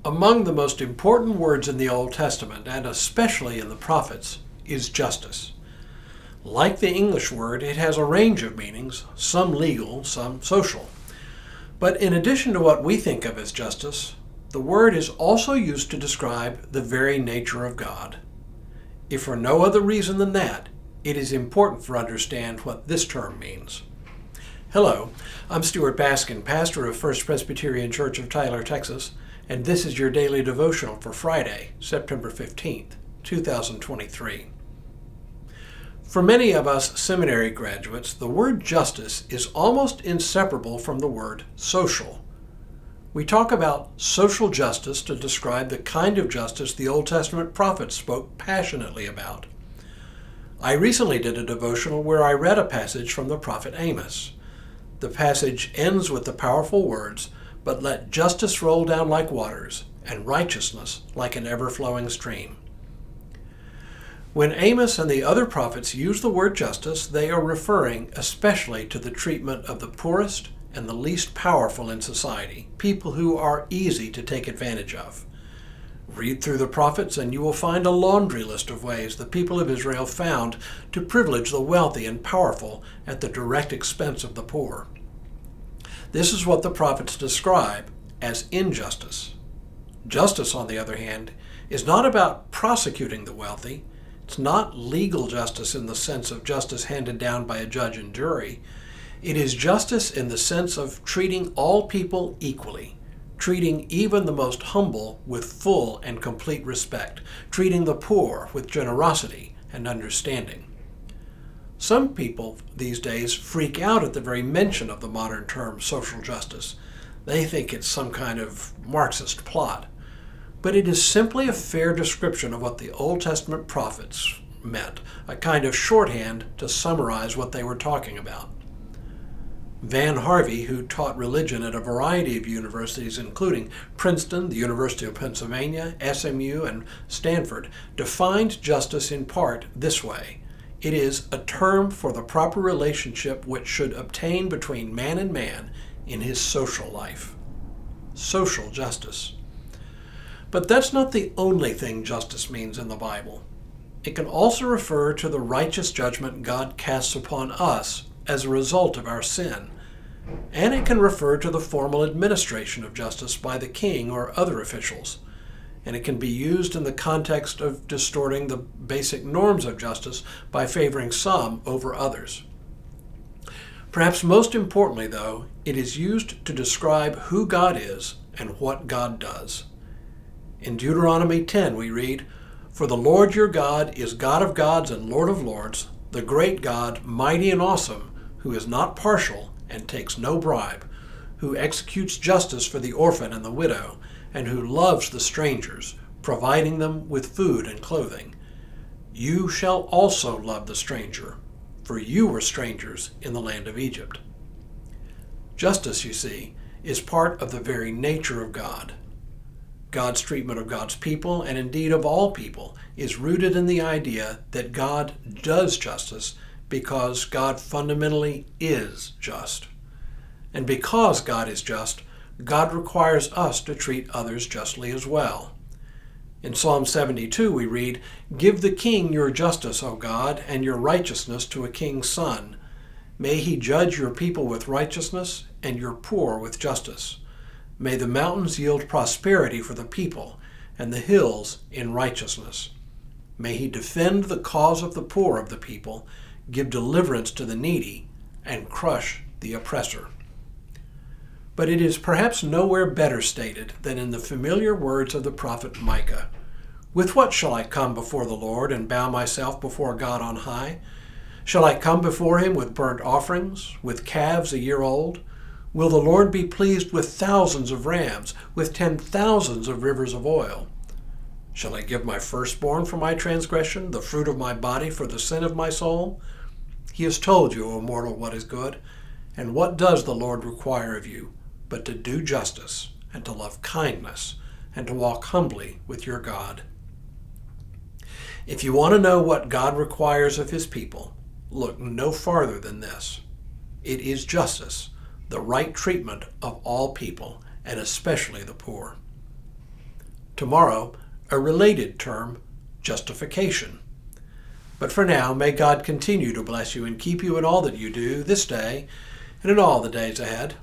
Among the most important words in the Old Testament, and especially in the prophets, is justice. Like the English word, it has a range of meanings, some legal, some social. But in addition to what we think of as justice, the word is also used to describe the very nature of God. If for no other reason than that, it is important to understand what this term means. Hello, I'm Stuart Baskin, pastor of First Presbyterian Church of Tyler, Texas, and this is your daily devotional for Friday, September 15th, 2023. For many of us seminary graduates, the word justice is almost inseparable from the word social. We talk about social justice to describe the kind of justice the Old Testament prophets spoke passionately about. I recently did a devotional where I read a passage from the prophet Amos. The passage ends with the powerful words, "But let justice roll down like waters, and righteousness like an ever-flowing stream." When Amos and the other prophets use the word justice, they are referring especially to the treatment of the poorest and the least powerful in society, people who are easy to take advantage of. Read through the prophets and you will find a laundry list of ways the people of Israel found to privilege the wealthy and powerful at the direct expense of the poor. This is what the prophets describe as injustice. Justice, on the other hand, is not about prosecuting the wealthy. It's not legal justice in the sense of justice handed down by a judge and jury. It is justice in the sense of treating all people equally, treating even the most humble with full and complete respect, treating the poor with generosity and understanding. Some people these days freak out at the very mention of the modern term social justice. They think it's some kind of Marxist plot. But it is simply a fair description of what the Old Testament prophets meant, a kind of shorthand to summarize what they were talking about. Van Harvey, who taught religion at a variety of universities, including Princeton, the University of Pennsylvania, SMU, and Stanford, defined justice in part this way. It is a term for the proper relationship which should obtain between man and man in his social life. Social justice. But that's not the only thing justice means in the Bible. It can also refer to the righteous judgment God casts upon us as a result of our sin. And it can refer to the formal administration of justice by the king or other officials. And it can be used in the context of distorting the basic norms of justice by favoring some over others. Perhaps most importantly, though, it is used to describe who God is and what God does. In Deuteronomy 10 we read, "For the Lord your God is God of gods and Lord of lords, the great God, mighty and awesome, who is not partial and takes no bribe, who executes justice for the orphan and the widow, and who loves the strangers, providing them with food and clothing. You shall also love the stranger, for you were strangers in the land of Egypt." Justice, you see, is part of the very nature of God. God's treatment of God's people, and indeed of all people, is rooted in the idea that God does justice because God fundamentally is just. And because God is just, God requires us to treat others justly as well. In Psalm 72 we read, "Give the king your justice, O God, and your righteousness to a king's son. May he judge your people with righteousness and your poor with justice. May the mountains yield prosperity for the people, and the hills in righteousness. May he defend the cause of the poor of the people, give deliverance to the needy, and crush the oppressor." But it is perhaps nowhere better stated than in the familiar words of the prophet Micah. "With what shall I come before the Lord and bow myself before God on high? Shall I come before him with burnt offerings, with calves a year old? Will the Lord be pleased with thousands of rams, with 10,000s of rivers of oil? Shall I give my firstborn for my transgression, the fruit of my body for the sin of my soul? He has told you, O mortal, what is good. And what does the Lord require of you, but to do justice, and to love kindness, and to walk humbly with your God?" If you want to know what God requires of his people, look no farther than this. It is justice, the right treatment of all people, and especially the poor. Tomorrow, a related term, justification. But for now, may God continue to bless you and keep you in all that you do this day and in all the days ahead.